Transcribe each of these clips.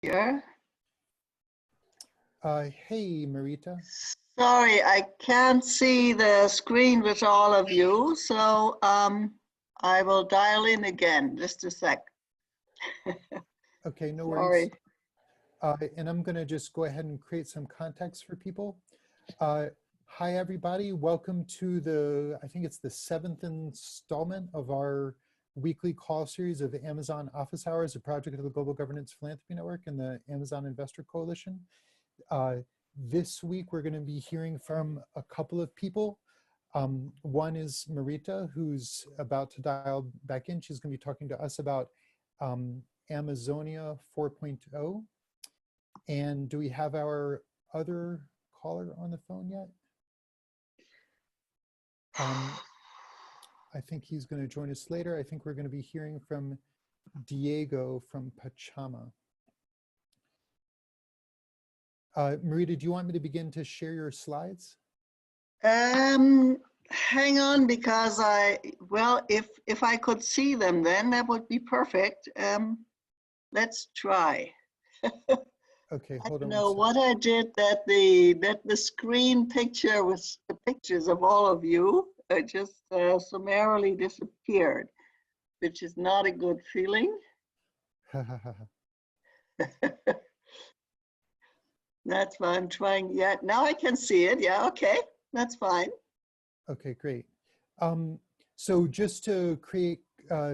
here. Hey, Marita. Sorry, I can't see the screen with all of you, so I will dial in again. Just a sec. Okay, no Sorry. worries. And I'm going to just go ahead and create some context for people. Hi, everybody. Welcome to I think it's the 7th installment of our weekly call series of Amazon Office Hours, a project of the Global Governance Philanthropy Network and the Amazon Investor Coalition. This week, we're going to be hearing from a couple of people. One is Marita, who's about to dial back in. She's going to be talking to us about Amazonia 4.0. And do we have our other caller on the phone yet? I think he's going to join us later. I think we're going to be hearing from Diego from Pachama. Marita, do you want me to begin to share your slides? Hang on, because if I could see them, then that would be perfect. Let's try. Okay, I hold don't on. know what I did that the screen picture with the pictures of all of you just summarily disappeared, which is not a good feeling. That's why I'm trying. Yeah, now I can see it. Yeah, okay, that's fine. Okay, great. So just to create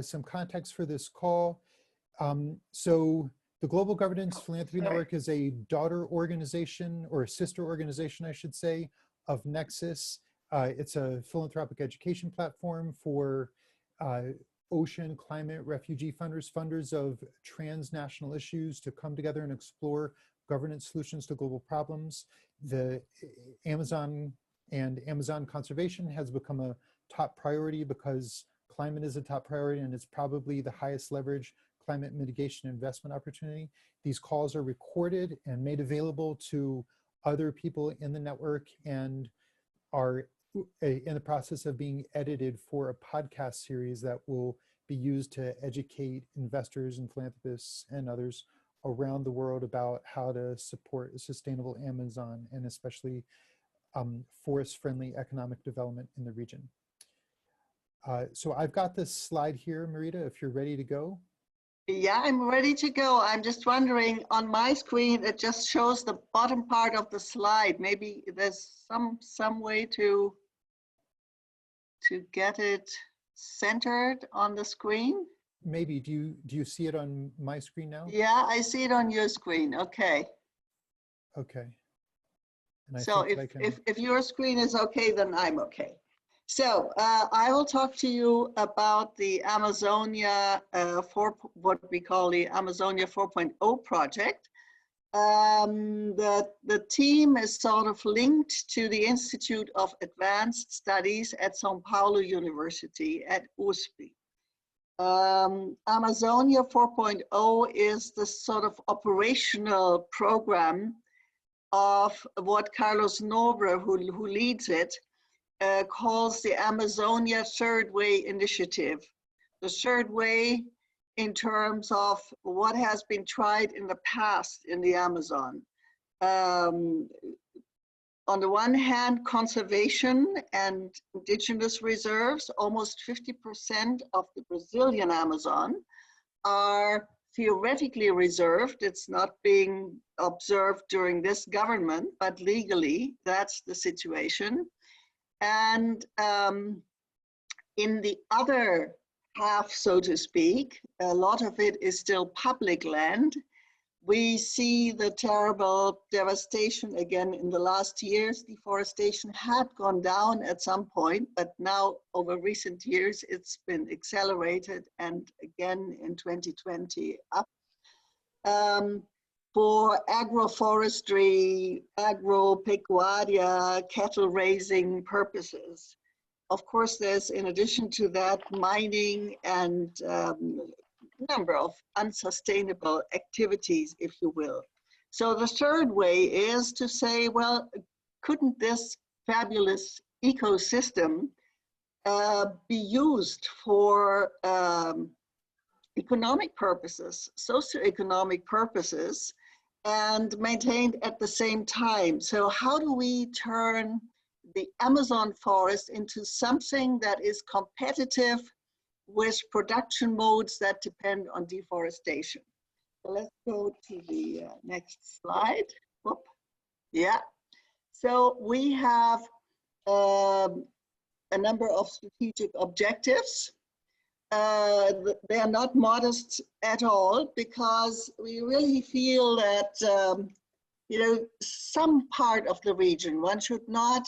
some context for this call, so the Global Governance Philanthropy Network is a daughter organization, or a sister organization, I should say, of Nexus. It's a philanthropic education platform for ocean, climate, refugee funders of transnational issues to come together and explore governance solutions to global problems. The Amazon and Amazon conservation has become a top priority because climate is a top priority and it's probably the highest leverage climate mitigation investment opportunity. These calls are recorded and made available to other people in the network and are in the process of being edited for a podcast series that will be used to educate investors and philanthropists and others around the world about how to support a sustainable Amazon and especially forest-friendly economic development in the region. So I've got this slide here, Marita, if you're ready to go. Yeah, I'm ready to go. I'm just wondering, on my screen, it just shows the bottom part of the slide. Maybe there's some way to get it centered on the screen. Maybe. Do you see it on my screen now? Yeah, I see it on your screen. Okay. Okay. And So if your screen is okay, then I'm okay. So I will talk to you about the Amazonia what we call the Amazonia 4.0 project. The team is sort of linked to the Institute of Advanced Studies at São Paulo University at USP. Amazonia 4.0 is the sort of operational program of what Carlos Nobre, who leads it, calls the Amazonia Third Way Initiative. The third way in terms of what has been tried in the past in the Amazon. On the one hand, conservation and indigenous reserves, almost 50% of the Brazilian Amazon are theoretically reserved. It's not being observed during this government, but legally, that's the situation. And in the other half, so to speak, a lot of it is still public land. We see the terrible devastation again in the last years. Deforestation had gone down at some point, but now over recent years, it's been accelerated and again in 2020 up. For agroforestry, agropecuaria, cattle raising purposes. Of course, there's, in addition to that, mining and number of unsustainable activities, if you will. So the third way is to say, well, couldn't this fabulous ecosystem be used for economic purposes, socioeconomic purposes, and maintained at the same time. So how do we turn the Amazon forest into something that is competitive with production modes that depend on deforestation? So let's go to the next slide. Whoop. Yeah. So we have a number of strategic objectives. They are not modest at all, because we really feel that you know, some part of the region, one should not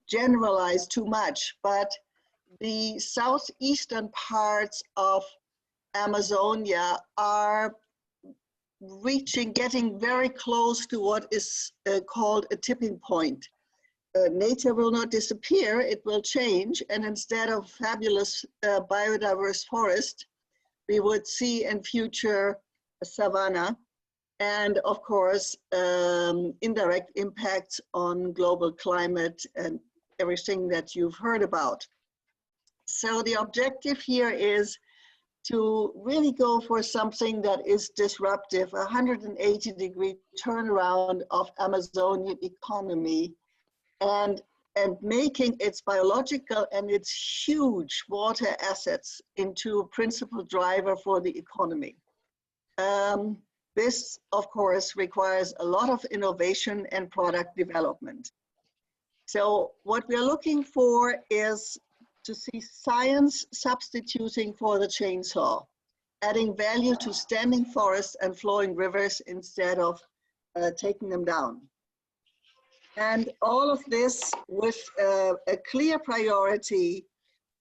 generalize too much, but the southeastern parts of Amazonia are getting very close to what is called a tipping point. Nature will not disappear, it will change, and instead of fabulous biodiverse forest, we would see in future a savanna, and of course indirect impacts on global climate and everything that you've heard about. So the objective here is to really go for something that is disruptive, a 180-degree turnaround of Amazonian economy, and making its biological and its huge water assets into a principal driver for the economy. This, of course, requires a lot of innovation and product development. So what we're looking for is to see science substituting for the chainsaw, adding value to standing forests and flowing rivers instead of taking them down. And all of this with a clear priority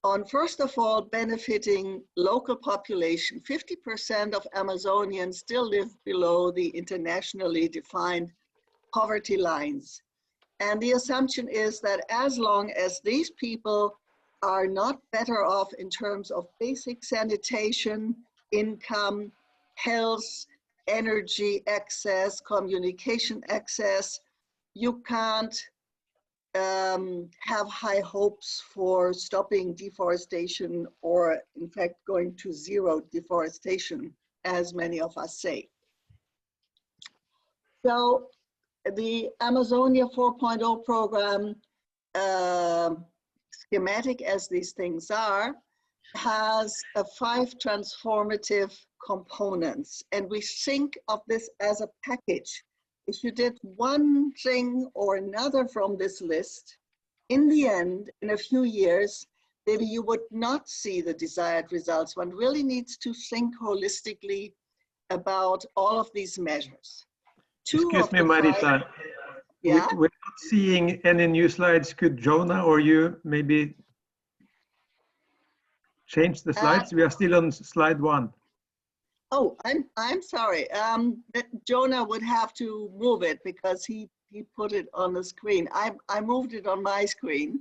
on, first of all, benefiting local population. 50% of Amazonians still live below the internationally defined poverty lines. And the assumption is that as long as these people are not better off in terms of basic sanitation, income, health, energy access, communication access, you can't have high hopes for stopping deforestation, or in fact going to zero deforestation, as many of us say. So the Amazonia 4.0 program, schematic as these things are, has 5 transformative components, and we think of this as a package. If you did one thing or another from this list, in the end, in a few years, maybe you would not see the desired results. One really needs to think holistically about all of these measures. Excuse me, Marita. Yeah? We're not seeing any new slides. Could Jonah or you maybe change the slides? We are still on slide 1. Oh, I'm sorry. Jonah would have to move it because he put it on the screen. I moved it on my screen.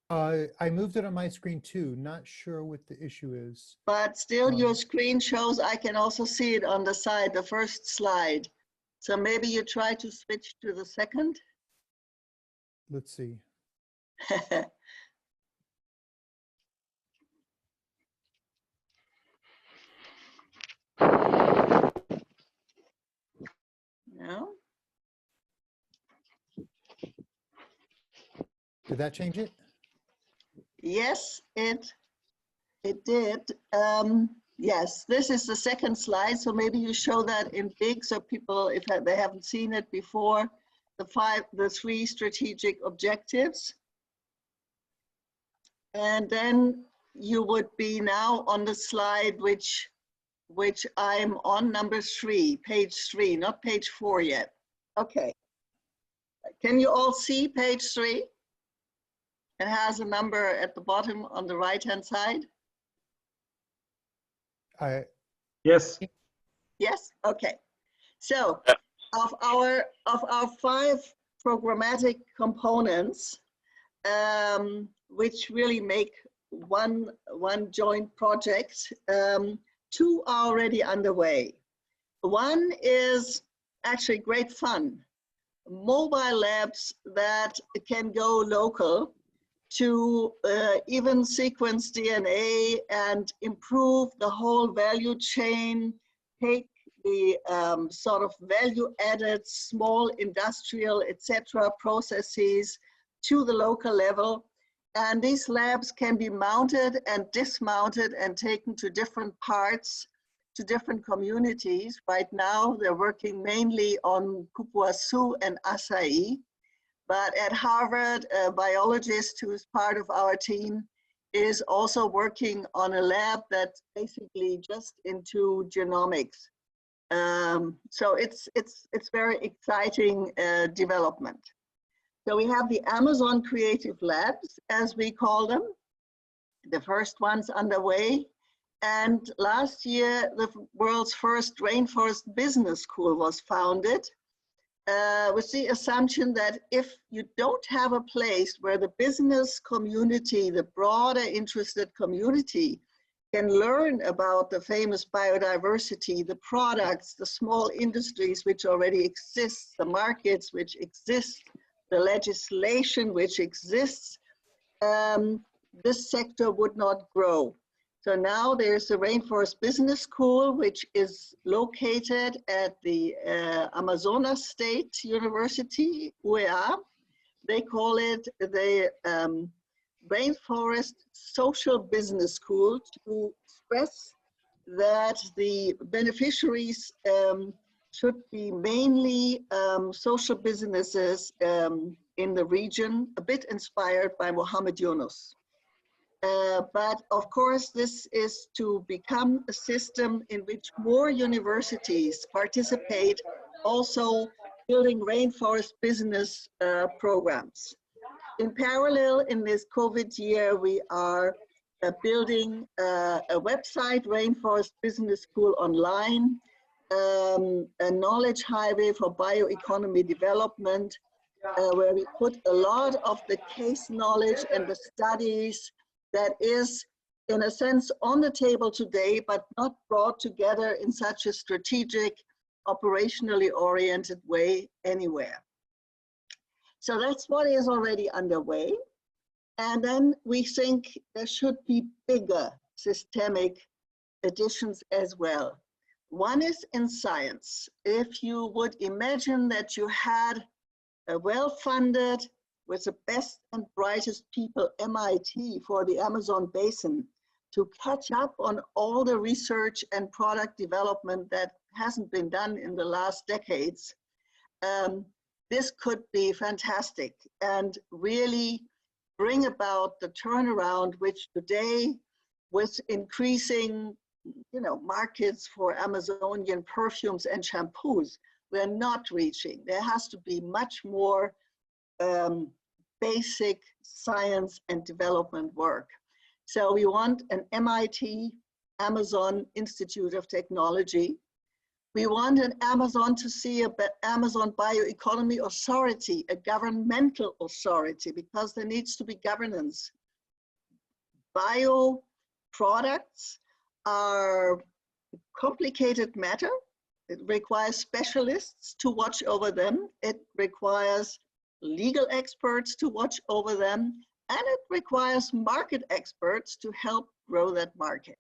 I moved it on my screen too. Not sure what the issue is. But still your screen shows I can also see it on the side, the first slide. So maybe you try to switch to the second. Let's see. No? Did that change it? Yes, it did. Yes, this is the second slide, so maybe you show that in big so people, if they haven't seen it before, the 3 strategic objectives. And then you would be now on the slide which I'm on, number 3, page 3, not page 4 yet. Okay. Can you all see page 3? It has a number at the bottom on the right-hand side. Yes. Yes. Okay. So of our 5 programmatic components, which really make one joint project, 2 are already underway. One is actually great fun. Mobile labs that can go local to even sequence DNA and improve the whole value chain, take the sort of value-added small industrial, etc. processes to the local level. And these labs can be mounted and dismounted and taken to different parts, to different communities. Right now, they're working mainly on cupuaçu and acai. But at Harvard, a biologist who is part of our team is also working on a lab that's basically just into genomics. So it's very exciting development. So we have the Amazon Creative Labs, as we call them, the first ones underway. And last year, the world's first rainforest business school was founded with the assumption that if you don't have a place where the business community, the broader interested community, can learn about the famous biodiversity, the products, the small industries which already exist, the markets which exist, the legislation which exists, this sector would not grow. So now there's the Rainforest Business School, which is located at the Amazonas State University, UEA. They call it the Rainforest Social Business School to stress that the beneficiaries should be mainly social businesses in the region, a bit inspired by Mohammed Yunus. But of course, this is to become a system in which more universities participate, also building rainforest business programs. In parallel, in this COVID year, we are building a website, Rainforest Business School Online, a knowledge highway for bioeconomy development, where we put a lot of the case knowledge and the studies that is, in a sense, on the table today, but not brought together in such a strategic, operationally oriented way anywhere. So that's what is already underway. And then we think there should be bigger systemic additions as well. One is in science. If you would imagine that you had a well-funded, with the best and brightest people, MIT, for the Amazon basin, to catch up on all the research and product development that hasn't been done in the last decades, this could be fantastic and really bring about the turnaround which today, with increasing markets for Amazonian perfumes and shampoos, we're not reaching. There has to be much more basic science and development work. So we want an MIT Amazon Institute of Technology. We want an Amazon to see an Amazon Bioeconomy Authority, a governmental authority, because there needs to be governance. Bio products are complicated matter. It requires specialists to watch over them. It requires legal experts to watch over them, and it requires market experts to help grow that market.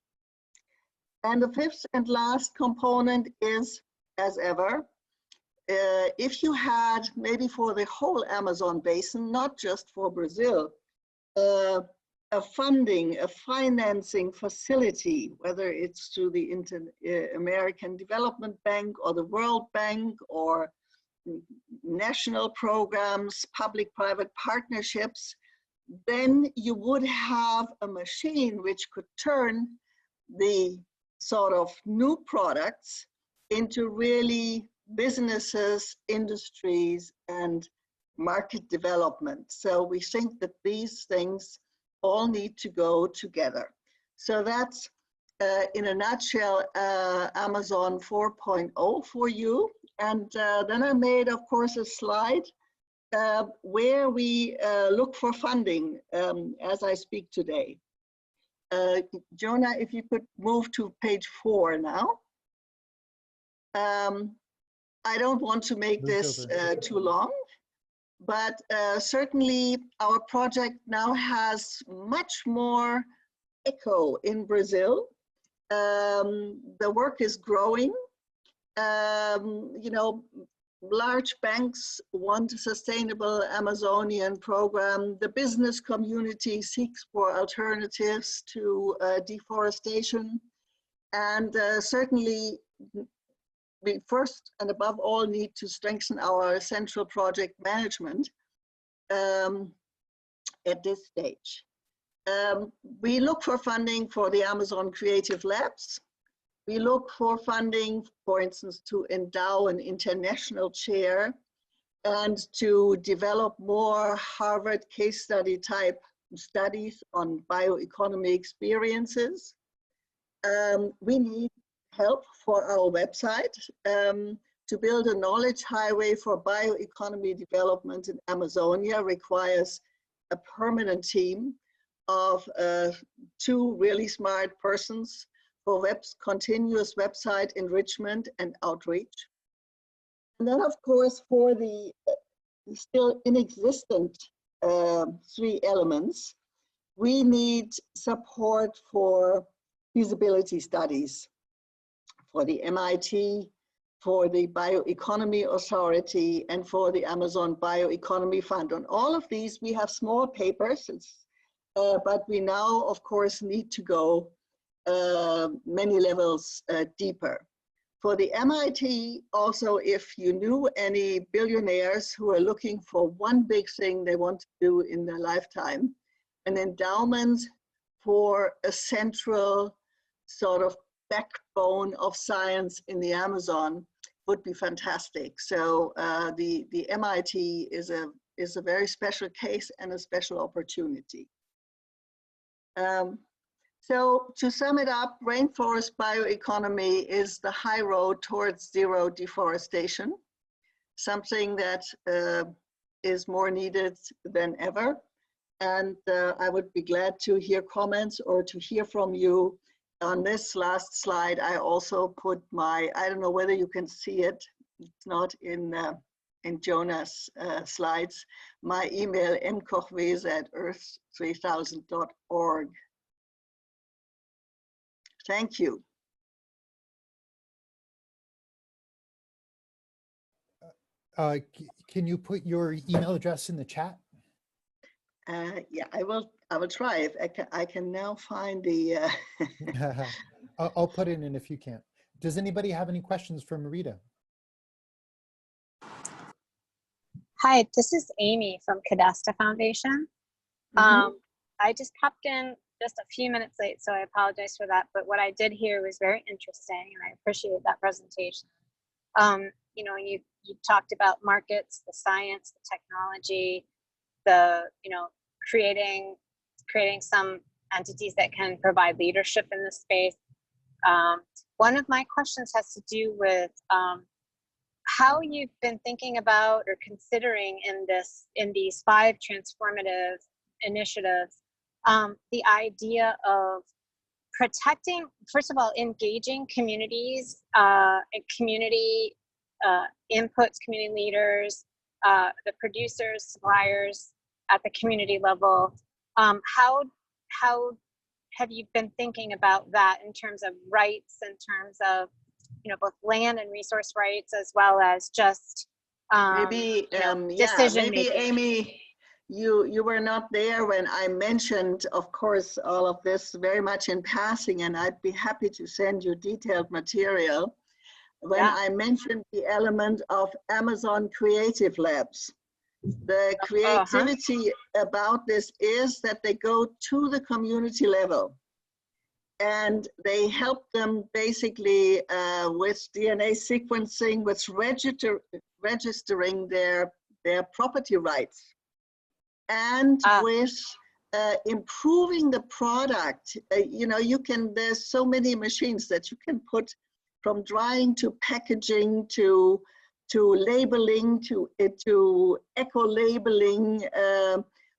And the fifth and last component is, as ever, if you had, maybe for the whole Amazon basin, not just for Brazil, a funding, a financing facility, whether it's through the American Development Bank or the World Bank or national programs, public-private partnerships, then you would have a machine which could turn the sort of new products into really businesses, industries, and market development. So we think that these things all need to go together. So that's, in a nutshell, Amazon 4.0 for you. And then I made, of course, a slide where we look for funding as I speak today. Jonah, if you could move to page 4 now. I don't want to make this too long. but certainly our project now has much more echo in Brazil. The work is growing. You know, large banks want a sustainable Amazonian program. The business community seeks for alternatives to deforestation. And certainly, we first and above all need to strengthen our central project management at this stage. We look for funding for the Amazon Creative Labs. We look for funding, for instance, to endow an international chair and to develop more Harvard case study type studies on bioeconomy experiences. We need help for our website to build a knowledge highway for bioeconomy development in Amazonia requires a permanent team of 2 really smart persons for continuous website enrichment and outreach. And then of course for the still inexistent 3 elements, we need support for feasibility studies for the MIT, for the Bioeconomy Authority, and for the Amazon Bioeconomy Fund. On all of these, we have small papers, but we now, of course, need to go many levels deeper. For the MIT, also, if you knew any billionaires who are looking for one big thing they want to do in their lifetime, an endowment for a central sort of backbone of science in the Amazon would be fantastic. So the MIT is a very special case and a special opportunity. So to sum it up, rainforest bioeconomy is the high road towards zero deforestation, something that is more needed than ever. And I would be glad to hear comments or to hear from you. On this last slide, I also put my, I don't know whether you can see it, it's not in Jonah's slides, my email mkochwese@earth3000.org. Thank you. Can you put your email address in the chat? Yeah, I will try. If I can now find the. I'll put it in if you can't. Does anybody have any questions for Marita? Hi, this is Amy from Cadasta Foundation. I just popped in just a few minutes late, so I apologize for that. But what I did hear was very interesting, and I appreciate that presentation. You know, you talked about markets, the science, the technology, the creating some entities that can provide leadership in this space. One of my questions has to do with how you've been thinking about or considering in these 5 transformative initiatives, the idea of protecting, first of all, engaging communities and community inputs, community leaders, the producers, suppliers at the community level. How have you been thinking about that in terms of rights, in terms of both land and resource rights, as well as just decision making? Amy, you were not there when I mentioned, of course, all of this very much in passing, and I'd be happy to send you detailed material. When I mentioned the element of Amazon Creative Labs, the creativity about this is that they go to the community level and they help them basically with DNA sequencing, with registering their property rights, and with improving the product. There's so many machines that you can put, from drying to packaging to labeling to eco-labeling,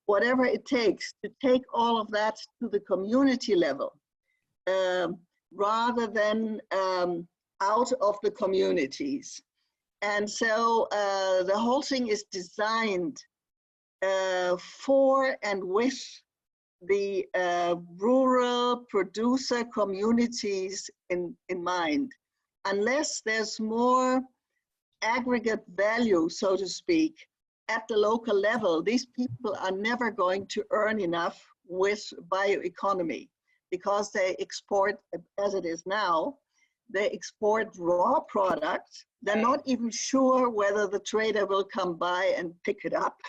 whatever it takes to take all of that to the community level, rather than out of the communities. And so the whole thing is designed for and with the rural producer communities in mind. Unless there's more aggregate value, so to speak, at the local level, these people are never going to earn enough with bioeconomy, because they export, as it is now, they export raw products. They're not even sure whether the trader will come by and pick it up.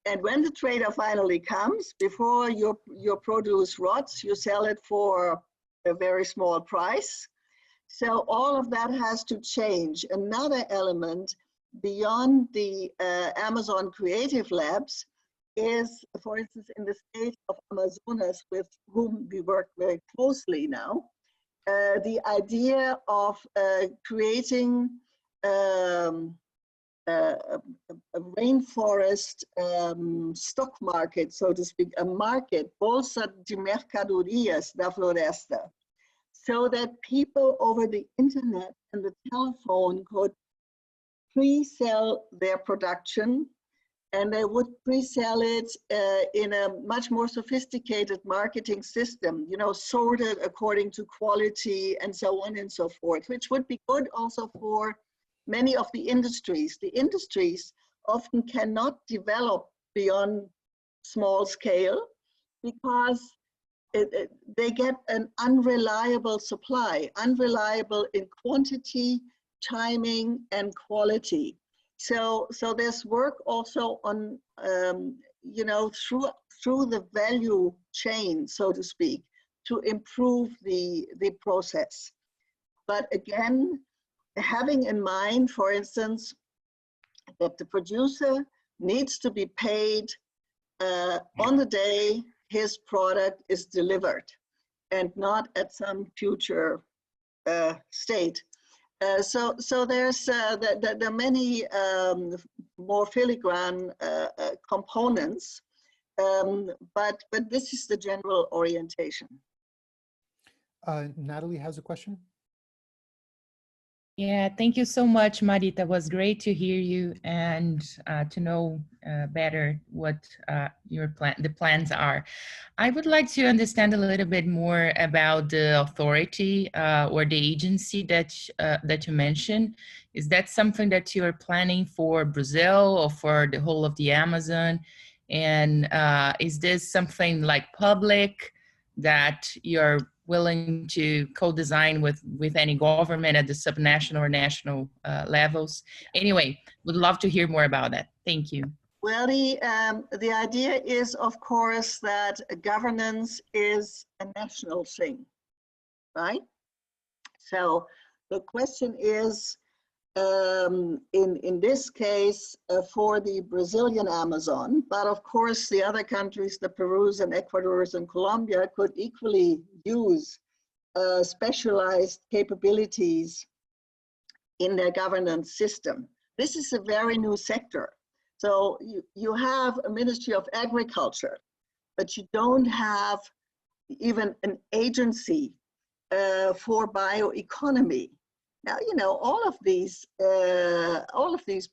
And when the trader finally comes, before your produce rots, you sell it for a very small price. So all of that has to change. Another element beyond the Amazon Creative Labs is, for instance, in the state of Amazonas, with whom we work very closely now, the idea of creating a rainforest stock market, so to speak, a market, Bolsa de Mercadorias da Floresta, so that people over the internet and the telephone could pre-sell their production, and they would pre-sell it in a much more sophisticated marketing system, you know, sorted according to quality and so on and so forth, which would be good also for many of the industries. The industries often cannot develop beyond small scale because they get an unreliable supply, unreliable in quantity, timing, and quality. So there's work also on, you know, through the value chain, so to speak, to improve the process. But again, having in mind, for instance, that the producer needs to be paid on the day his product is delivered, and not at some future state. So there's there are many more filigrane components, but this is the general orientation. Natalie has a question. Yeah, thank you so much, Marita. It was great to hear you and to know better what the plans are. I would like to understand a little bit more about the authority or the agency that you mentioned. Is that something that you are planning for Brazil or for the whole of the Amazon? And is this something like public that you're willing to co-design with any government at the subnational or national levels? Anyway, would love to hear more about that. Thank you. Well, the idea is, of course, that governance is a national thing, right? So the question is, in this case, for the Brazilian Amazon, but of course the other countries, the Perus and Ecuadors and Colombia, could equally use specialized capabilities in their governance system. This is a very new sector. So you have a Ministry of Agriculture, but you don't have even an agency for bioeconomy. Now, you know, all of these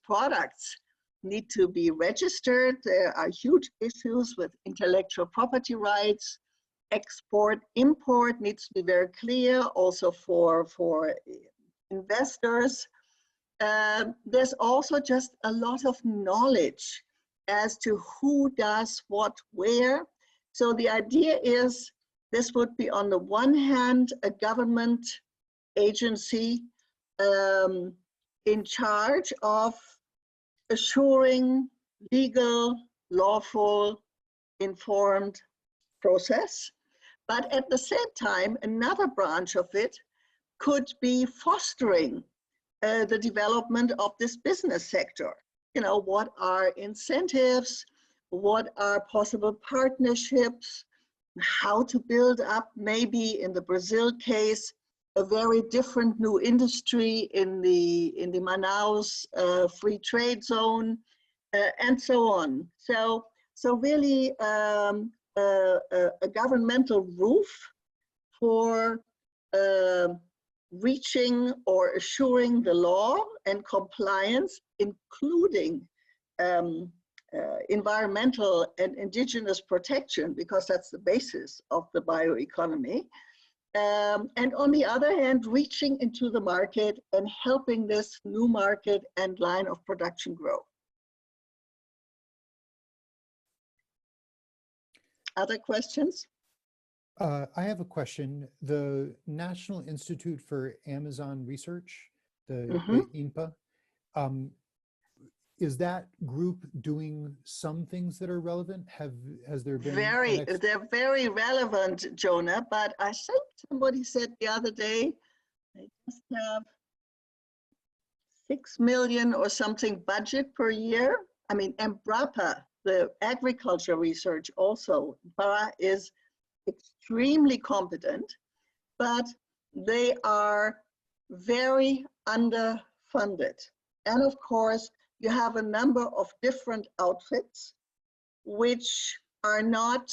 products need to be registered. There are huge issues with intellectual property rights. Export, import needs to be very clear also for investors. There's also just a lot of knowledge as to who does what where. So the idea is this would be, on the one hand, a government agency in charge of assuring legal, lawful, informed process. But at the same time, another branch of it could be fostering the development of this business sector. You know, what are incentives? What are possible partnerships? How to build up, maybe in the Brazil case, a very different new industry in the Manaus free trade zone, and so on. So really a governmental roof for reaching or assuring the law and compliance, including environmental and indigenous protection, because that's the basis of the bioeconomy. And on the other hand, reaching into the market and helping this new market and line of production grow. Other questions? I have a question. The National Institute for Amazon Research, the INPA, is that group doing some things that are relevant? Has there been they're very relevant, Jonah, but I think somebody said the other day, they just have 6 million or something budget per year. I mean, Embrapa, the agriculture research also, is extremely competent, but they are very underfunded. And of course, you have a number of different outfits which are not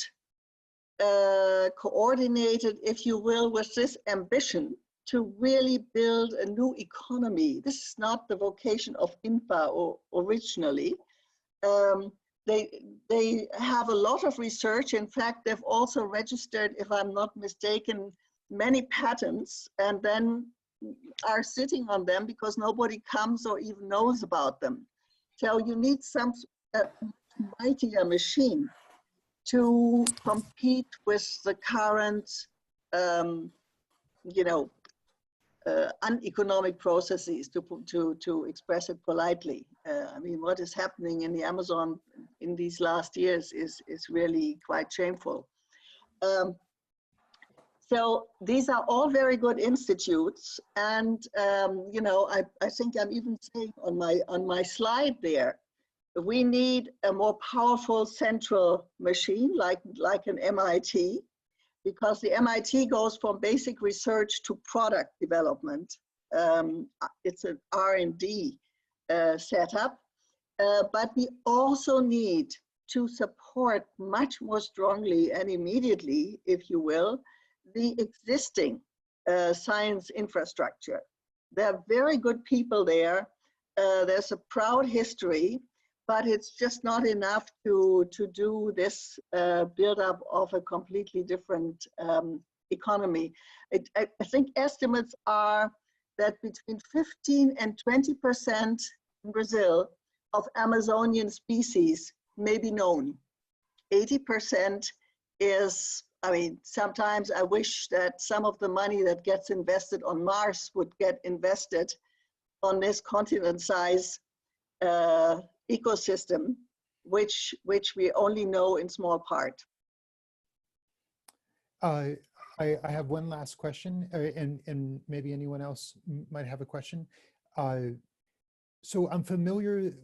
coordinated, if you will, with this ambition to really build a new economy. This is not the vocation of INPA originally. They have a lot of research. In fact, they've also registered, if I'm not mistaken, many patents, and then are sitting on them because nobody comes or even knows about them. So you need some mightier machine to compete with the current, uneconomic processes, to express it politely. I mean, what is happening in the Amazon in these last years is really quite shameful. So these are all very good institutes, and I think I'm even saying on my slide there, we need a more powerful central machine like an MIT, because the MIT goes from basic research to product development. It's an R&D setup, but we also need to support much more strongly and immediately, if you will, the existing science infrastructure. There are very good people there. There's a proud history, but it's just not enough to do this build-up of a completely different economy. I think estimates are that between 15 and 20% in Brazil of Amazonian species may be known. 80% is, I mean, sometimes I wish that some of the money that gets invested on Mars would get invested on this continent-size ecosystem, which we only know in small part. I have one last question, and maybe anyone else might have a question. So I'm familiar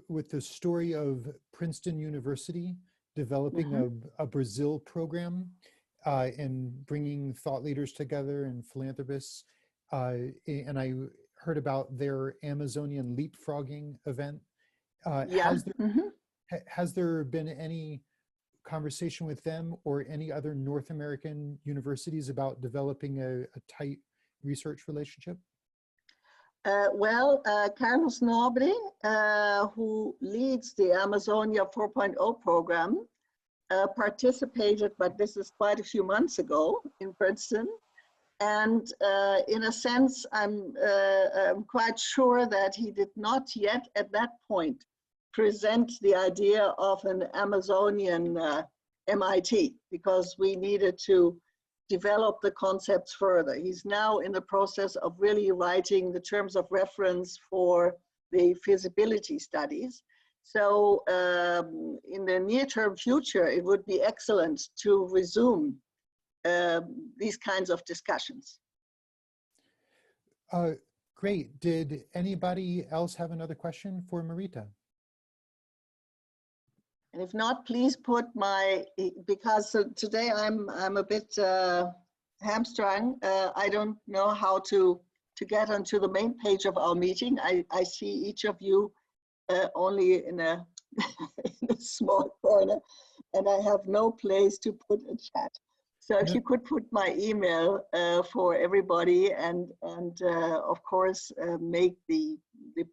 with the story of Princeton University developing a Brazil program and bringing thought leaders together and philanthropists. And I heard about their Amazonian leapfrogging event. Has there been any conversation with them or any other North American universities about developing a tight research relationship? Carlos Nobre, who leads the Amazonia 4.0 program, participated, but this is quite a few months ago in Princeton. And in a sense, I'm quite sure that he did not yet at that point present the idea of an Amazonian MIT, because we needed to develop the concepts further. He's now in the process of really writing the terms of reference for the feasibility studies. So in the near-term future, it would be excellent to resume these kinds of discussions. Great. Did anybody else have another question for Marita? And if not, please put because today I'm a bit hamstrung. I don't know how to get onto the main page of our meeting. I see each of you only in a, in a small corner, and I have no place to put a chat. So if you could put my email for everybody, and of course make the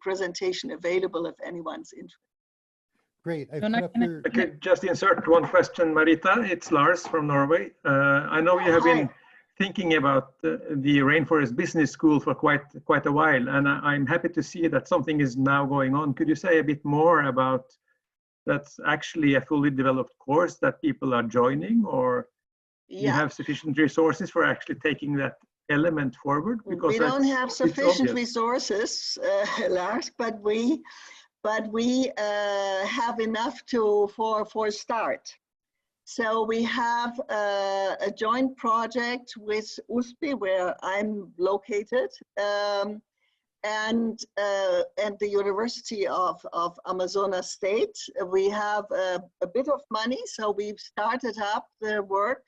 presentation available if anyone's interested. Great. I've Jonah, put up can I- your, I could just insert one question, Marita. It's Lars from Norway. I know you have been thinking about the Rainforest Business School for quite a while, and I'm happy to see that something is now going on. Could you say a bit more about that's actually a fully developed course that people are joining, or you have sufficient resources for actually taking that element forward? Because we don't have sufficient obvious. resources, Lars, but we have enough for a start. So we have a joint project with USP, where I'm located, and the University of Amazonas State. We have a bit of money, so we've started up the work,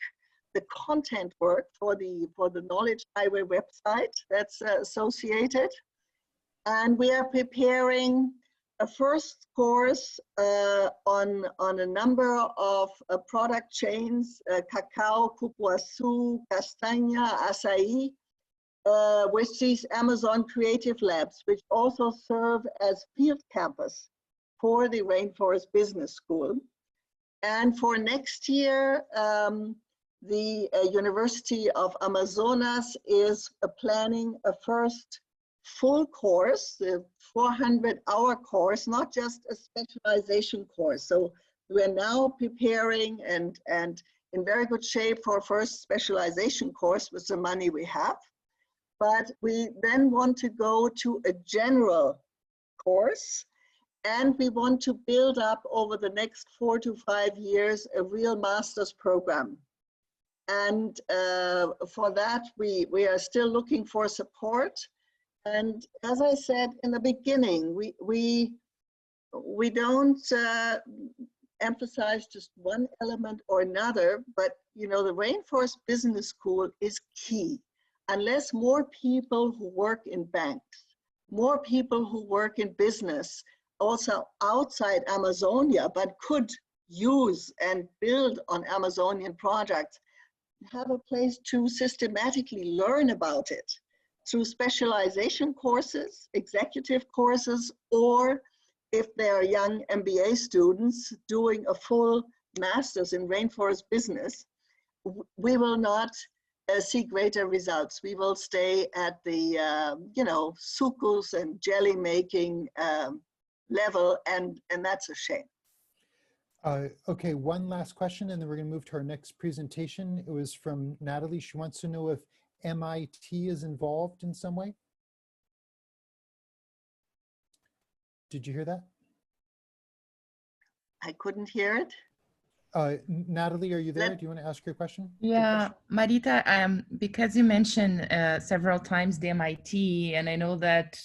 the content work for the Knowledge Highway website that's associated, and we are preparing a first course on a number of product chains: cacao, cupuaçu, castanha, acai, with these Amazon Creative Labs, which also serve as field campus for the Rainforest Business School. And for next year, the University of Amazonas is planning a first full course, the 400-hour course, not just a specialization course. So we're now preparing and in very good shape for a first specialization course with the money we have. But we then want to go to a general course, and we want to build up over the next 4 to 5 years a real master's program. And for that, we are still looking for support. And as I said in the beginning, we don't emphasize just one element or another, but you know, the Rainforest Business School is key. Unless more people who work in banks, more people who work in business, also outside Amazonia, but could use and build on Amazonian projects, have a place to systematically learn about it through specialization courses, executive courses, or if they are young MBA students doing a full master's in rainforest business, we will not see greater results. We will stay at the, you know, sucus and jelly making level, and that's a shame. Okay, one last question, and then we're going to move to our next presentation. It was from Natalie. She wants to know if MIT is involved in some way. Did you hear that? I couldn't hear it. Natalie, are you there? Do you want to ask your question? Yeah, Marita, because you mentioned several times the MIT, and I know that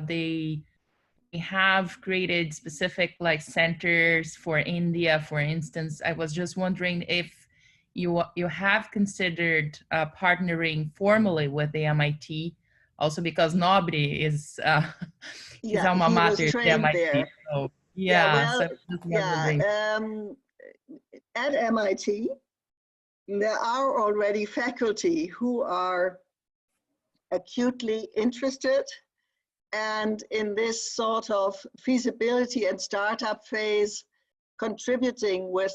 they have created specific like centers for India, for instance. I was just wondering if you have considered partnering formally with the MIT, also because Nobri is his alma mater is the MIT. There. So, At MIT, there are already faculty who are acutely interested and in this sort of feasibility and startup phase, contributing with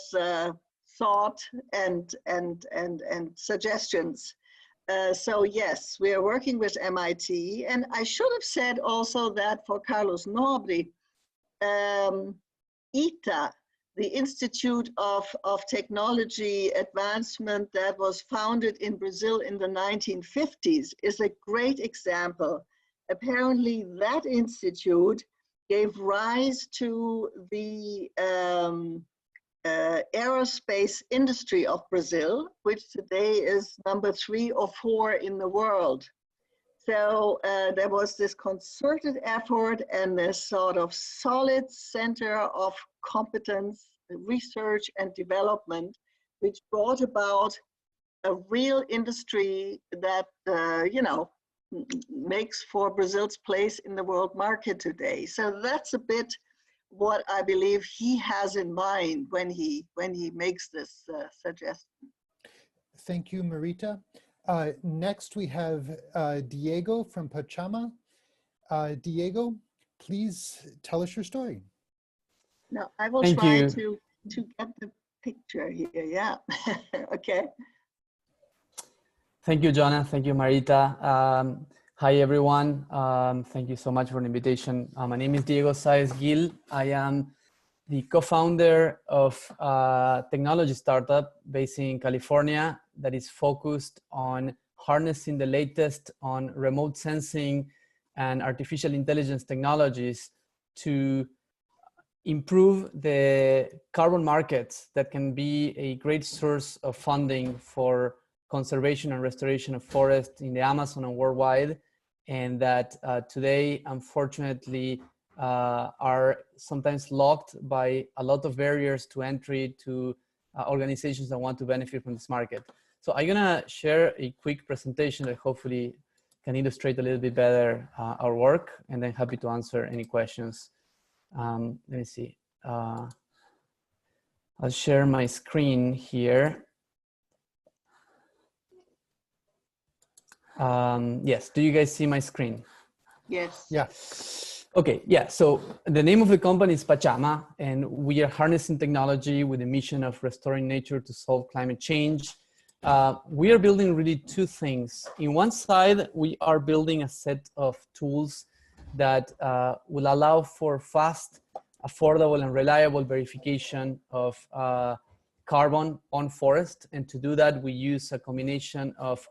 thought and suggestions. So yes, we are working with MIT, and I should have said also that for Carlos Nobri, ITA, the Institute of Technology Advancement that was founded in Brazil in the 1950s, is a great example. Apparently that institute gave rise to the aerospace industry of Brazil, which today is number 3 or 4 in the world. So there was this concerted effort and this sort of solid center of competence, research and development, which brought about a real industry that, you know, makes for Brazil's place in the world market today. So that's a bit what I believe he has in mind when he makes this suggestion. Thank you, Marita. Next, we have Diego from Pachama. Diego, please tell us your story. No, I will Thank try you. to get the picture here. Yeah. Okay. Thank you, Jonah. Thank you, Marita. Hi, everyone. Thank you so much for the invitation. My name is Diego Saez Gil. I am the co-founder of a technology startup based in California that is focused on harnessing the latest on remote sensing and artificial intelligence technologies to improve the carbon markets that can be a great source of funding for conservation and restoration of forests in the Amazon and worldwide, and that today, unfortunately, are sometimes locked by a lot of barriers to entry to organizations that want to benefit from this market. So I'm gonna share a quick presentation that hopefully can illustrate a little bit better our work, and then happy to answer any questions. Let me see. I'll share my screen here. Yes, do you guys see my screen? Yes. Yeah. Okay, yeah, so the name of the company is Pachama, and we are harnessing technology with the mission of restoring nature to solve climate change. We are building really two things. In one side, we are building a set of tools that will allow for fast, affordable, and reliable verification of carbon on forest. And to do that, we use a combination of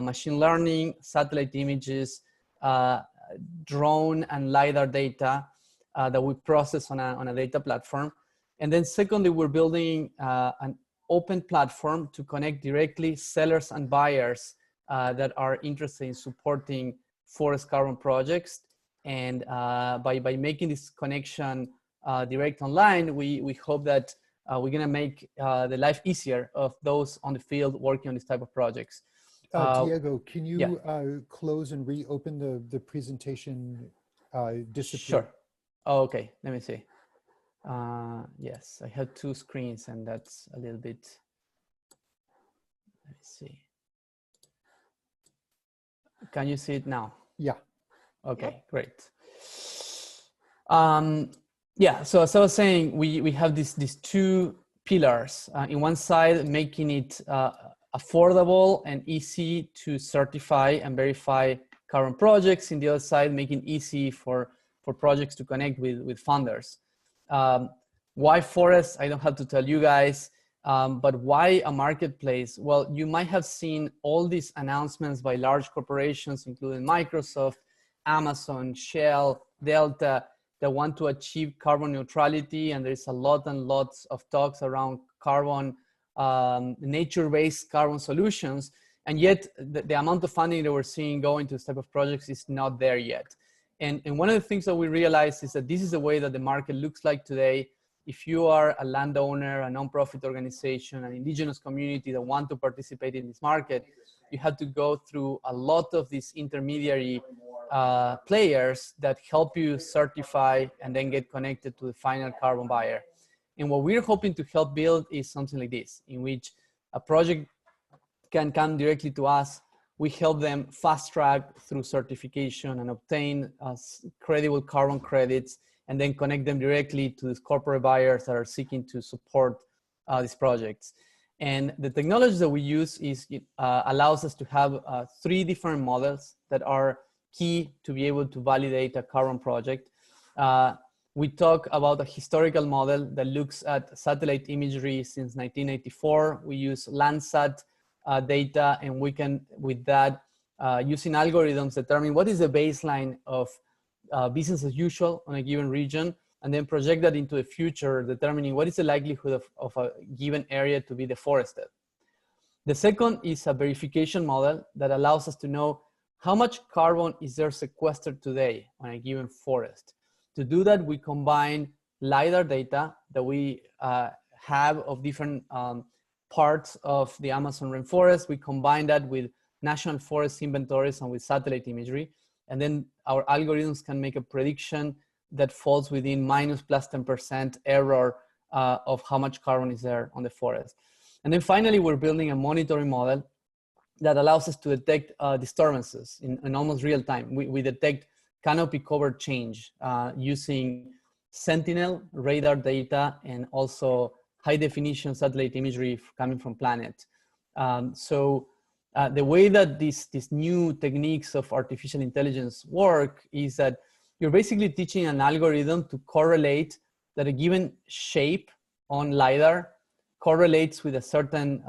machine learning, satellite images, drone and LiDAR data that we process on a data platform. And then secondly, we're building an open platform to connect directly sellers and buyers that are interested in supporting forest carbon projects. And by making this connection direct online, we hope that we're gonna make the life easier of those on the field working on this type of projects. Diego, can you close and reopen the presentation? Sure. Oh, okay, let me see. Yes, I have two screens and that's a little bit, let me see. Can you see it now? Yeah. Okay, great. Yeah, so as I was saying, we have these two pillars. In one side, making it affordable and easy to certify and verify carbon projects. In the other side, making it easy for projects to connect with funders. Why forests? I don't have to tell you guys, but why a marketplace? Well, you might have seen all these announcements by large corporations, including Microsoft, Amazon, Shell, Delta, that want to achieve carbon neutrality. And there's a lot and lots of talks around carbon, nature-based carbon solutions. And yet the amount of funding that we're seeing going to this type of projects is not there yet. And one of the things that we realize is that this is the way that the market looks like today. If you are a landowner, a nonprofit organization, an indigenous community that want to participate in this market, you have to go through a lot of these intermediary players that help you certify and then get connected to the final carbon buyer. And what we're hoping to help build is something like this, in which a project can come directly to us. We help them fast track through certification and obtain credible carbon credits, and then connect them directly to these corporate buyers that are seeking to support these projects. And the technology that we use is allows us to have 3 different models that are key to be able to validate a carbon project. We talk about a historical model that looks at satellite imagery since 1984. We use Landsat data, and we can, with that, using algorithms, determine what is the baseline of business as usual on a given region, and then project that into the future, determining what is the likelihood of a given area to be deforested. The second is a verification model that allows us to know how much carbon is there sequestered today on a given forest. To do that, we combine LiDAR data that we have of different parts of the Amazon rainforest. We combine that with national forest inventories and with satellite imagery. And then our algorithms can make a prediction that falls within minus plus 10% error of how much carbon is there on the forest. And then finally, we're building a monitoring model that allows us to detect disturbances in almost real time. We detect canopy cover change using sentinel radar data and also high definition satellite imagery coming from planet. The way that these new techniques of artificial intelligence work is that you're basically teaching an algorithm to correlate that a given shape on LiDAR correlates with a certain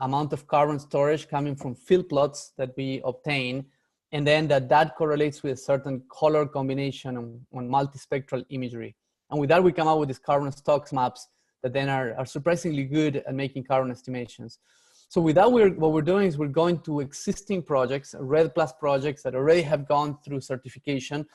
amount of carbon storage coming from field plots that we obtain, and then that correlates with a certain color combination on multispectral imagery. And with that, we come out with these carbon stocks maps that then are surprisingly good at making carbon estimations. So with that, what we're doing is we're going to existing projects, RED+ projects that already have gone through certification,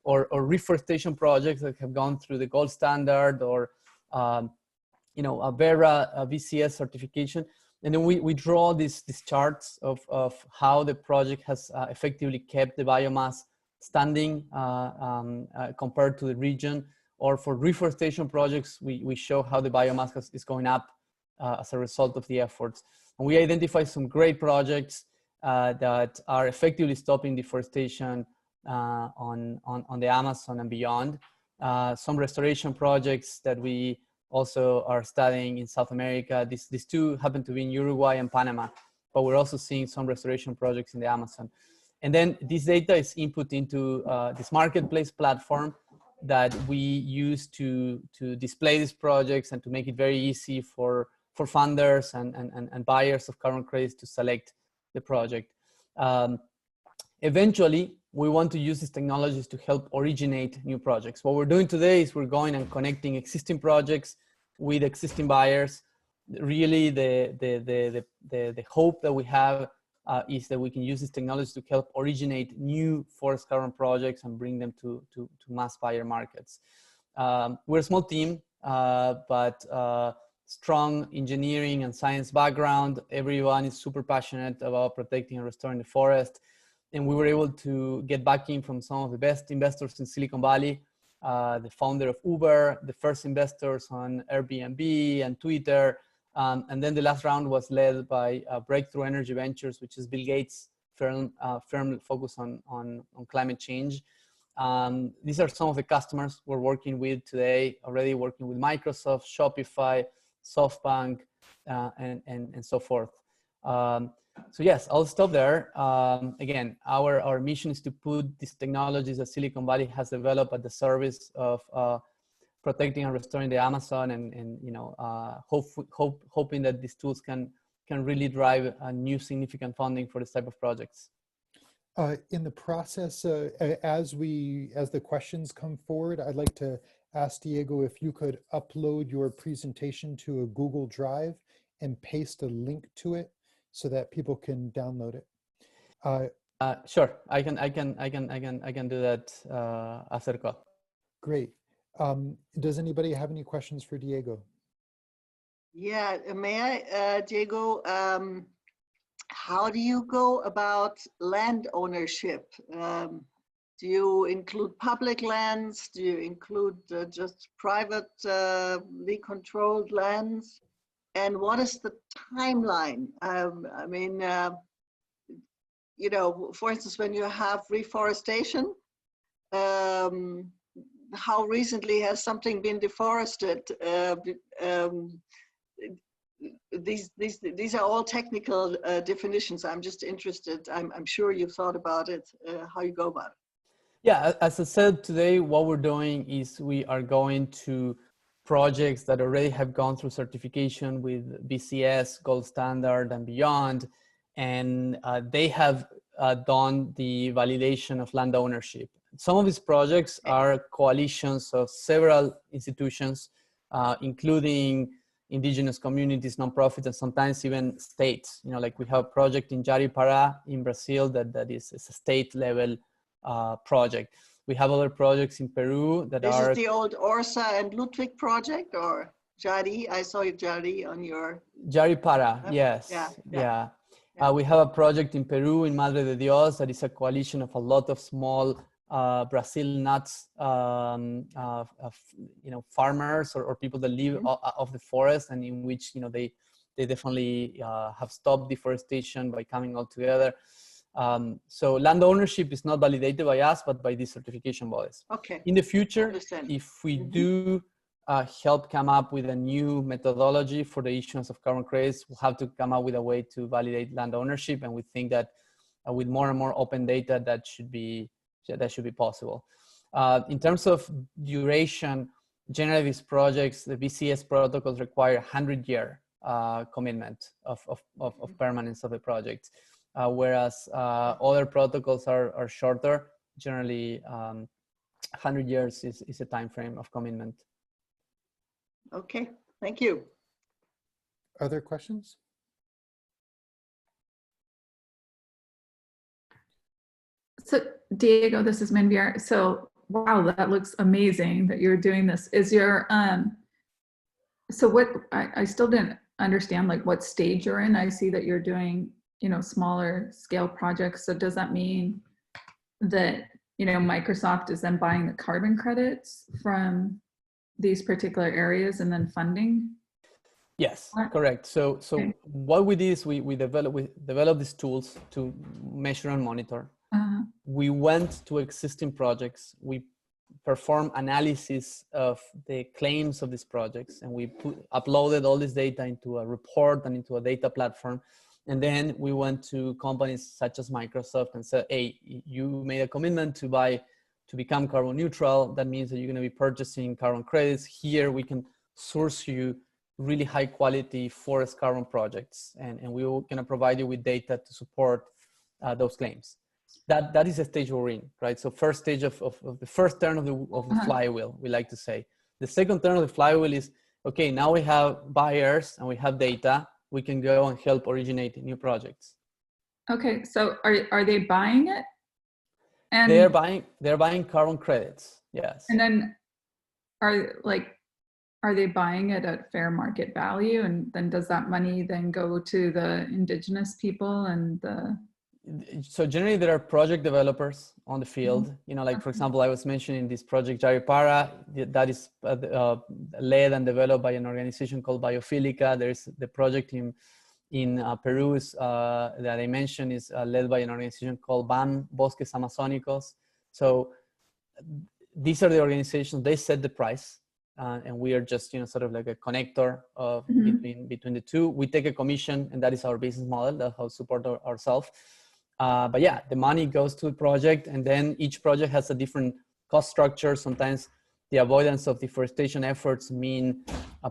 or reforestation projects that have gone through the gold standard, or a Vera VCS certification. And then we draw these charts of how the project has effectively kept the biomass standing compared to the region. Or for reforestation projects, we show how the biomass is going up as a result of the efforts. And we identify some great projects that are effectively stopping deforestation on the Amazon and beyond. Some restoration projects that we also are studying in South America. These two happen to be in Uruguay and Panama, but we're also seeing some restoration projects in the Amazon. And then this data is input into this marketplace platform that we use to display these projects and to make it very easy for funders and buyers of carbon credits to select the project. Eventually, we want to use these technologies to help originate new projects. What we're doing today is we're going and connecting existing projects with existing buyers. Really, the hope that we have is that we can use this technology to help originate new forest carbon projects and bring them to mass buyer markets. We're a small team, but strong engineering and science background. Everyone is super passionate about protecting and restoring the forest. And we were able to get backing from some of the best investors in Silicon Valley, the founder of Uber, the first investors on Airbnb and Twitter. And then the last round was led by Breakthrough Energy Ventures, which is Bill Gates' firm focused on climate change. These are some of the customers we're working with today, already working with Microsoft, Shopify, SoftBank, and so forth. So yes, I'll stop there. Again, our mission is to put these technologies that Silicon Valley has developed at the service of protecting and restoring the Amazon, and hoping that these tools can really drive a new significant funding for this type of projects. In the process, as the questions come forward, I'd like to ask Diego if you could upload your presentation to a Google Drive and paste a link to it so that people can download it. Sure, I can do that after the call. Great. Does anybody have any questions for Diego? Yeah, may I, Diego? How do you go about land ownership? Do you include public lands? Do you include just privately controlled lands? And what is the timeline? I mean, you know, for instance, when you have reforestation, how recently has something been deforested? These are all technical definitions. I'm just interested. I'm sure you've thought about it, how you go about it. Yeah, as I said today, what we're doing is we are going to projects that already have gone through certification with BCS, Gold Standard, and beyond, and they have done the validation of land ownership. Some of these projects are coalitions of several institutions, including indigenous communities, nonprofits, and sometimes even states. You know, like we have a project in Jari-Pará in Brazil that is a state level project. We have other projects in Peru that This is the old Orsa and Ludwig project, or Jari? I saw Jari on your... Jari-Pará, yes. Yeah. We have a project in Peru, in Madre de Dios, that is a coalition of a lot of small Brazil nuts, farmers or people that live off the forest, and in which, they definitely have stopped deforestation by coming all together. So land ownership is not validated by us, but by these certification bodies. Okay. In the future, Understand. if we do help come up with a new methodology for the issuance of carbon credits, we'll have to come up with a way to validate land ownership. And we think that with more and more open data, that should be possible. In terms of duration, generally these projects, the BCS protocols require 100-year commitment of permanence of the project, whereas other protocols are shorter. Generally, 100 years is a time frame of commitment. Okay, thank you. Other questions? So Diego, this is Manvier. So wow, that looks amazing that you're doing this. Is your so what I still didn't understand like what stage you're in. I see that you're doing, you know, smaller scale projects. So does that mean that, you know, Microsoft is then buying the carbon credits from these particular areas and then funding? Yes, correct. So Okay. what we did is we developed these tools to measure and monitor. We went to existing projects. We performed analysis of the claims of these projects, and we uploaded all this data into a report and into a data platform. And then we went to companies such as Microsoft and said, hey, you made a commitment to become carbon neutral. That means that you're going to be purchasing carbon credits. Here we can source you really high quality forest carbon projects. And we were going to provide you with data to support those claims. That is a stage we're in, right? So first stage of the first turn of the flywheel, we like to say. The second turn of the flywheel is, okay, now we have buyers and we have data. We can go and help originate new projects. Okay, so are they buying it? And they're buying carbon credits, yes. And then are they buying it at fair market value? And then does that money then go to the indigenous people and the... So generally there are project developers on the field, you know, like for example, I was mentioning this project Jaripara, that is led and developed by an organization called Biofilica. There's the project in Peru that I mentioned is led by an organization called BAM, Bosques Amazónicos. So these are the organizations, they set the price. And we are just, you know, sort of like a connector of between the two. We take a commission, and that is our business model. That's how we support ourselves. But yeah, the money goes to the project, and then each project has a different cost structure. Sometimes the avoidance of deforestation efforts mean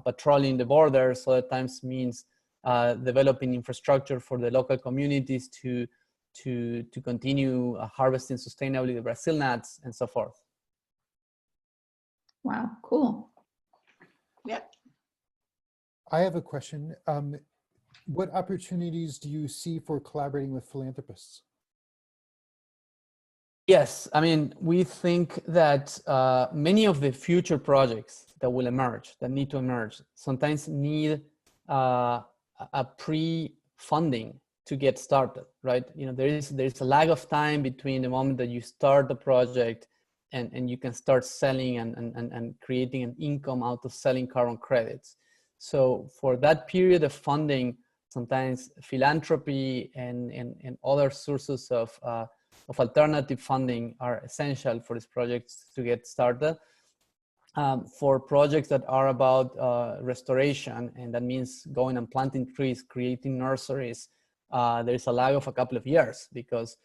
patrolling the borders. Other times means developing infrastructure for the local communities to continue harvesting sustainably the Brazil nuts and so forth. Wow, cool. Yeah. I have a question. What opportunities do you see for collaborating with philanthropists? Yes, I mean, we think that many of the future projects that will emerge, that need to emerge, sometimes need a pre-funding to get started, right? You know, there is a lag of time between the moment that you start the project and you can start selling and creating an income out of selling carbon credits. So for that period of funding, sometimes philanthropy and other sources of alternative funding are essential for these projects to get started. For projects that are about restoration, and that means going and planting trees, creating nurseries, there's a lag of a couple of years because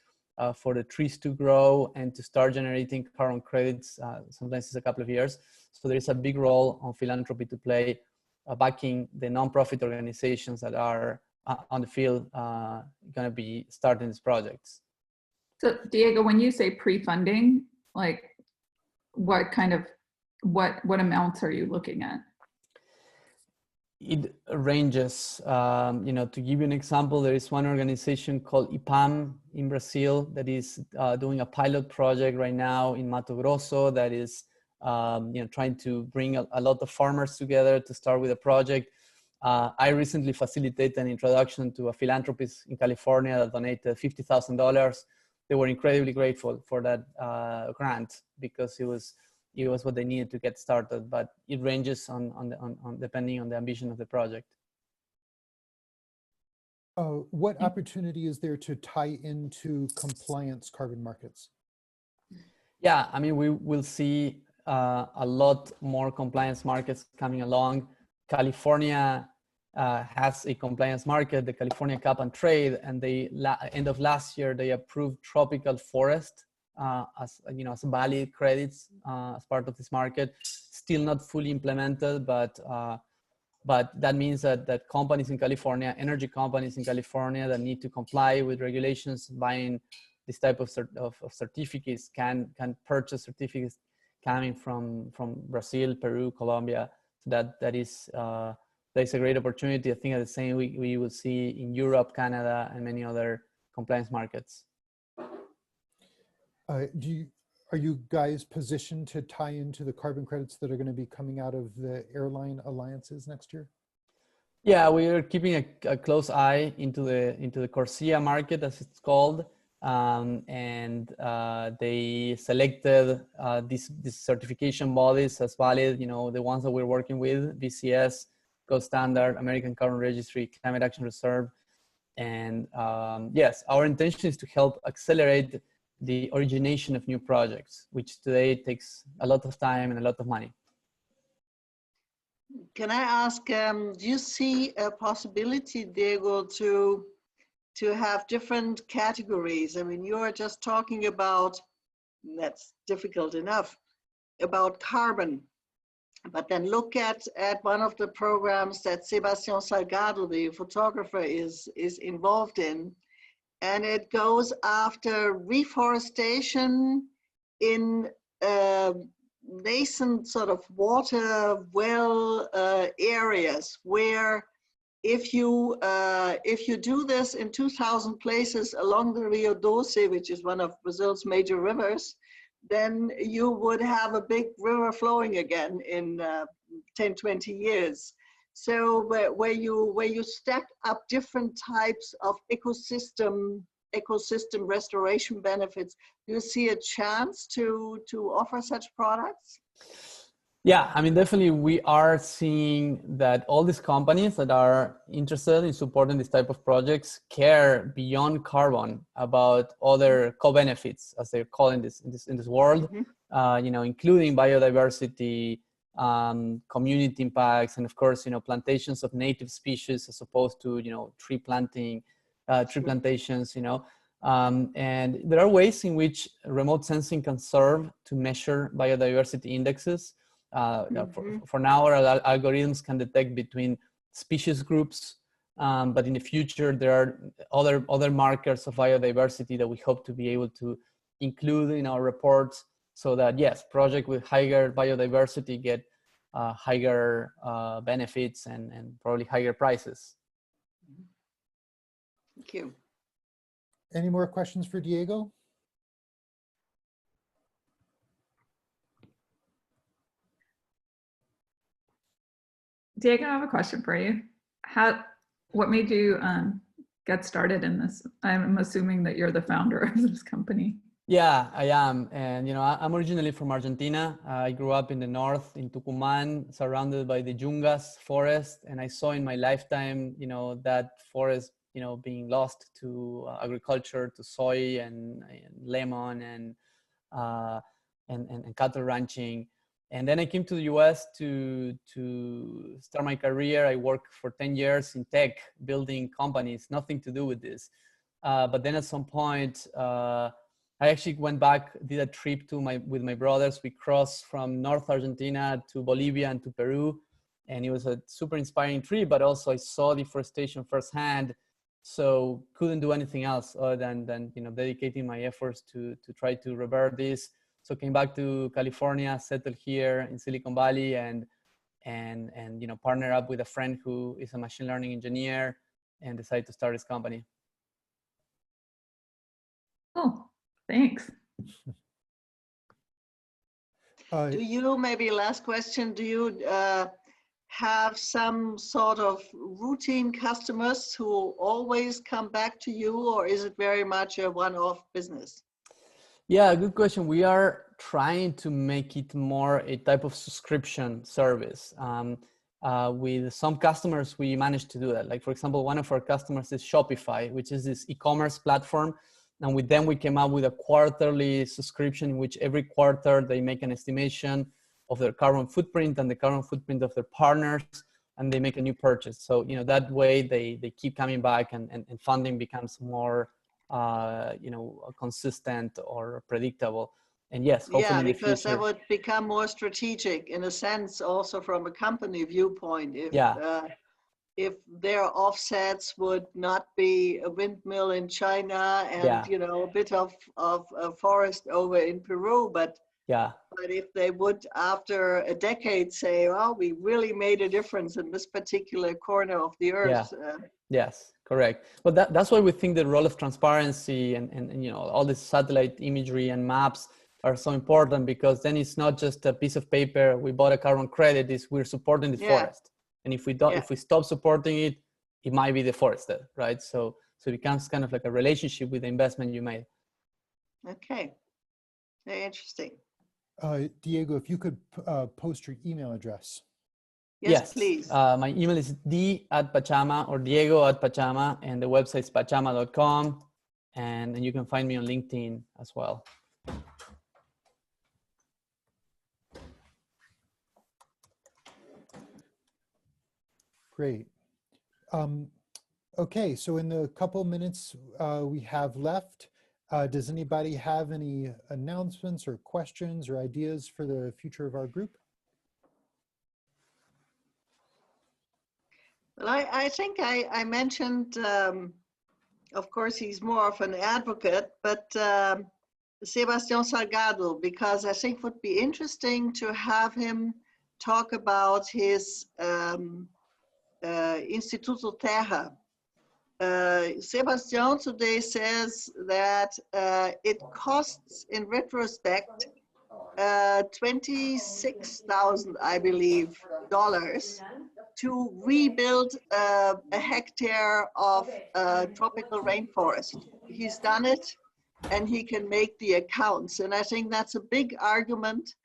for the trees to grow and to start generating carbon credits, sometimes it's a couple of years. So there is a big role on philanthropy to play, backing the nonprofit organizations that are on the field going to be starting these projects. So Diego, when you say pre-funding, like what kind of, what amounts are you looking at? It ranges, you know, to give you an example, there is one organization called IPAM in Brazil that is doing a pilot project right now in Mato Grosso that is, you know, trying to bring a lot of farmers together to start with a project. I recently facilitated an introduction to a philanthropist in California that donated $50,000. They were incredibly grateful for that grant because it was what they needed to get started, but it ranges on depending on the ambition of the project. What opportunity is there to tie into compliance carbon markets? Yeah, I mean, we will see a lot more compliance markets coming along. California has a compliance market, the California Cap and Trade, and they end of last year they approved tropical forest as as valid credits as part of this market. Still not fully implemented, but that means that companies in California, energy companies in California that need to comply with regulations buying this type of certificates can purchase certificates coming from Brazil, Peru, Colombia. So that is a great opportunity. I think the same we will see in Europe, Canada, and many other compliance markets. Are you guys positioned to tie into the carbon credits that are going to be coming out of the airline alliances next year? Yeah, we are keeping a close eye into the CORSIA market, as it's called, and they selected these certification bodies as valid. The ones that we're working with: BCS, Gold Standard, American Carbon Registry, Climate Action Reserve, and yes, our intention is to help accelerate the origination of new projects, which today takes a lot of time and a lot of money. Can I ask, do you see a possibility, Diego, to have different categories? I mean, you're just talking about, that's difficult enough, about carbon, but then look at one of the programs that Sebastián Salgado, the photographer, is involved in. And it goes after reforestation in nascent sort of water well areas, where if you do this in 2,000 places along the Rio Doce, which is one of Brazil's major rivers, then you would have a big river flowing again in 10, 20 years. So where you stack up different types of ecosystem restoration benefits, do you see a chance to offer such products? Yeah, I mean, definitely we are seeing that all these companies that are interested in supporting this type of projects care beyond carbon about other co-benefits, as they're calling this in this world, including biodiversity, community impacts, and of course, plantations of native species as opposed to, tree plantations, and there are ways in which remote sensing can serve to measure biodiversity indexes. For now, our algorithms can detect between species groups, but in the future, there are other markers of biodiversity that we hope to be able to include in our reports, so that yes, projects with higher biodiversity get higher benefits and probably higher prices. Thank you. Any more questions for Diego? Diego, I have a question for you. What made you get started in this? I'm assuming that you're the founder of this company. Yeah, I am. And, I'm originally from Argentina. I grew up in the north, in Tucumán, surrounded by the Yungas forest. And I saw in my lifetime, that forest, being lost to agriculture, to soy and lemon and cattle ranching. And then I came to the US to start my career. I worked for 10 years in tech, building companies, nothing to do with this. But then at some point, I actually went back, did a trip with my brothers. We crossed from North Argentina to Bolivia and to Peru. And it was a super inspiring trip, but also I saw deforestation firsthand. So couldn't do anything else other than dedicating my efforts to try to revert this. So came back to California, settled here in Silicon Valley, and partner up with a friend who is a machine learning engineer, and decided to start this company. Oh, thanks. Do you, maybe last question, do you have some sort of routine customers who always come back to you, or is it very much a one-off business? Yeah, good question. We are trying to make it more a type of subscription service. with some customers, we managed to do that. Like, for example, one of our customers is Shopify, which is this e-commerce platform. And with them, we came up with a quarterly subscription in which every quarter they make an estimation of their carbon footprint and the carbon footprint of their partners, and they make a new purchase. So, you know, that way they keep coming back, and funding becomes more, you know, consistent or predictable. And yes, hopefully Yeah, in the because that future. would become more strategic in a sense, also from a company viewpoint. If their offsets would not be a windmill in China and you know, a bit of a forest over in Peru, but if they would, after a decade, say, well, we really made a difference in this particular corner of the earth. Yes, correct. But that's why we think the role of transparency and you know, all this satellite imagery and maps are so important, because then it's not just a piece of paper, we bought a carbon credit, is we're supporting the forest. And if we don't, if we stop supporting it, it might be deforested, right? So it becomes kind of like a relationship with the investment you made. Okay, very interesting. Diego, if you could post your email address. Yes, please. My email is d@pachama or diego@pachama, and the website is pachama.com, and you can find me on LinkedIn as well. Great. Okay, so in the couple minutes we have left, does anybody have any announcements or questions or ideas for the future of our group? Well, I think I mentioned, of course, he's more of an advocate, but Sebastián Salgado, because I think it would be interesting to have him talk about his Instituto Terra. Sebastián today says that it costs, in retrospect, 26,000, I believe, dollars to rebuild a hectare of tropical rainforest. He's done it, and he can make the accounts. And I think that's a big argument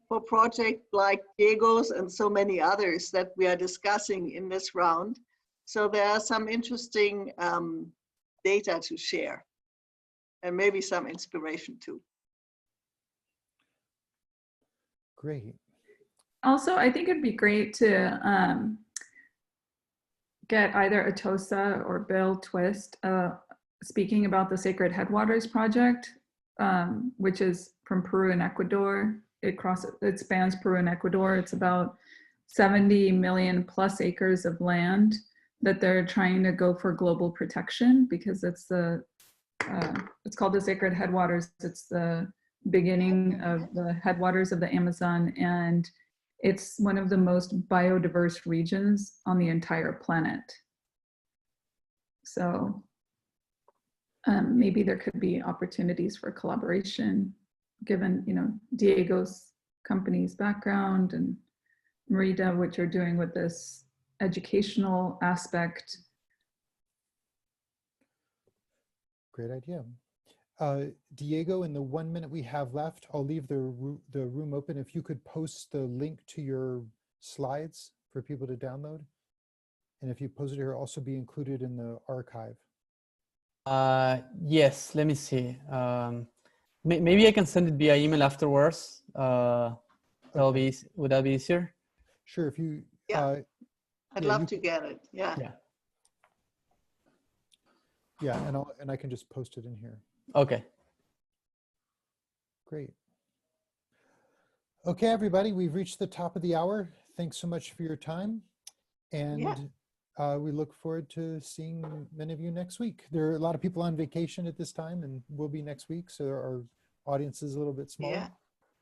for projects like Diego's and so many others that we are discussing in this round. So there are some interesting data to share, and maybe some inspiration too. Great. Also, I think it'd be great to get either Atosa or Bill Twist speaking about the Sacred Headwaters project, which is from Peru and Ecuador. It spans Peru and Ecuador. It's about 70 million plus acres of land that they're trying to go for global protection, because it's called the Sacred Headwaters. It's the beginning of the headwaters of the Amazon, and it's one of the most biodiverse regions on the entire planet. So maybe there could be opportunities for collaboration, given, you know, Diego's company's background and Marita, what you're doing with this educational aspect. Great idea. Diego, in the 1 minute we have left, I'll leave the room open. If you could post the link to your slides for people to download. And if you post it here, also be included in the archive. Yes, let me see. Maybe I can send it via email afterwards. That'll be, would that be easier? Sure, if you... I'd love to get it, yeah. Yeah, and I can just post it in here. Okay. Great. Okay, everybody, we've reached the top of the hour. Thanks so much for your time. And we look forward to seeing many of you next week. There are a lot of people on vacation at this time, and will be next week, so our audience is a little bit smaller.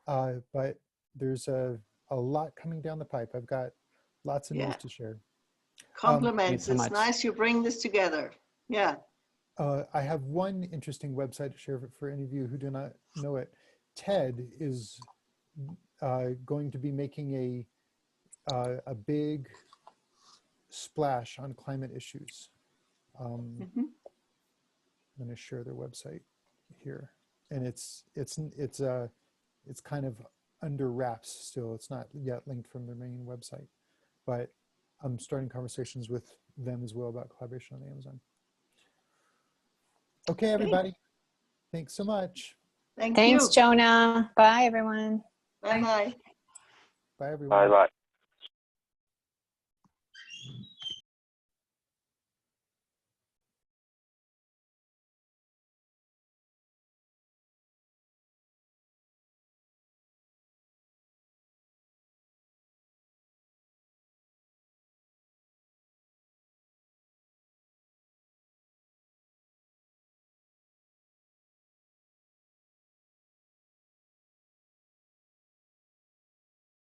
But there's a lot coming down the pipe. I've got lots of news to share. Compliments. It's nice you bring this together. I have one interesting website to share for any of you who do not know it. TED is going to be making a big splash on climate issues. I'm going to share their website here, and it's kind of under wraps still. It's not yet linked from their main website, but I'm starting conversations with them as well about collaboration on the Amazon. Okay, everybody. Thanks so much. Thank Thanks, you. Jonah. Bye, everyone. Bye-bye. Bye, everyone. Bye bye.